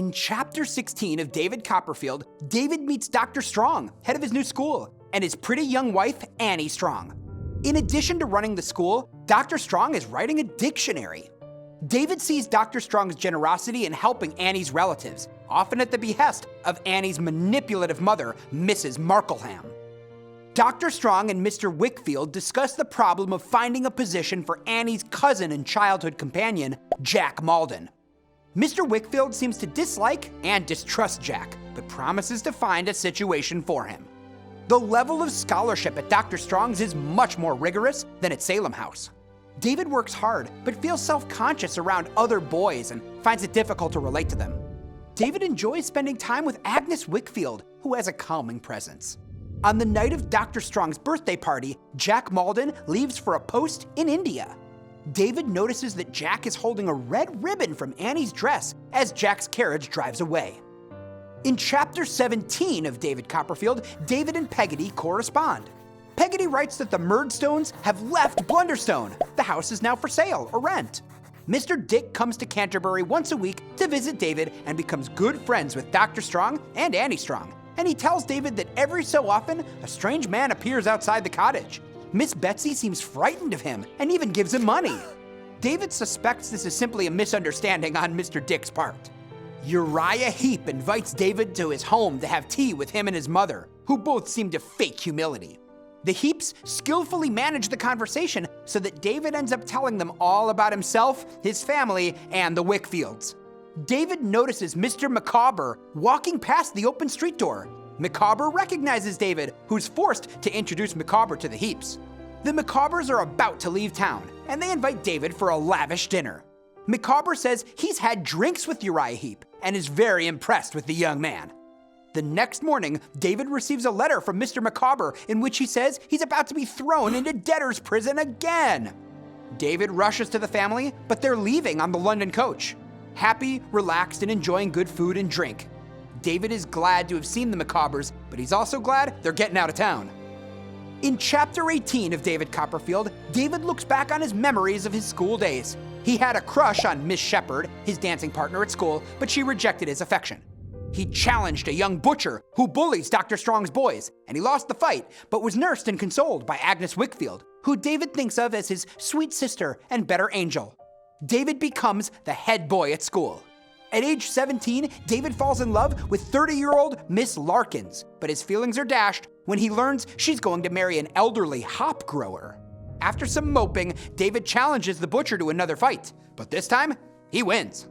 In Chapter 16 of David Copperfield, David meets Dr. Strong, head of his new school, and his pretty young wife, Annie Strong. In addition to running the school, Dr. Strong is writing a dictionary. David sees Dr. Strong's generosity in helping Annie's relatives, often at the behest of Annie's manipulative mother, Mrs. Markleham. Dr. Strong and Mr. Wickfield discuss the problem of finding a position for Annie's cousin and childhood companion, Jack Maldon. Mr. Wickfield seems to dislike and distrust Jack, but promises to find a situation for him. The level of scholarship at Dr. Strong's is much more rigorous than at Salem House. David works hard, but feels self-conscious around other boys and finds it difficult to relate to them. David enjoys spending time with Agnes Wickfield, who has a calming presence. On the night of Dr. Strong's birthday party, Jack Maldon leaves for a post in India. David notices that Jack is holding a red ribbon from Annie's dress as Jack's carriage drives away. In Chapter 17 of David Copperfield, David and Peggotty correspond. Peggotty writes that the Murdstones have left Blunderstone. The house is now for sale or rent. Mr. Dick comes to Canterbury once a week to visit David and becomes good friends with Dr. Strong and Annie Strong. And he tells David that every so often, a strange man appears outside the cottage. Miss Betsy seems frightened of him and even gives him money. David suspects this is simply a misunderstanding on Mr. Dick's part. Uriah Heep invites David to his home to have tea with him and his mother, who both seem to fake humility. The Heeps skillfully manage the conversation so that David ends up telling them all about himself, his family, and the Wickfields. David notices Mr. Micawber walking past the open street door. Micawber recognizes David, who's forced to introduce Micawber to the Heeps. The Micawbers are about to leave town, and they invite David for a lavish dinner. Micawber says he's had drinks with Uriah Heep and is very impressed with the young man. The next morning, David receives a letter from Mr. Micawber in which he says he's about to be thrown into debtor's prison again. David rushes to the family, but they're leaving on the London coach. Happy, relaxed, and enjoying good food and drink. David is glad to have seen the Micawbers, but he's also glad they're getting out of town. In Chapter 18 of David Copperfield, David looks back on his memories of his school days. He had a crush on Miss Shepherd, his dancing partner at school, but she rejected his affection. He challenged a young butcher who bullies Dr. Strong's boys, and he lost the fight, but was nursed and consoled by Agnes Wickfield, who David thinks of as his sweet sister and better angel. David becomes the head boy at school. At age 17, David falls in love with 30-year-old Miss Larkins, but his feelings are dashed when he learns she's going to marry an elderly hop grower. After some moping, David challenges the butcher to another fight, but this time, he wins.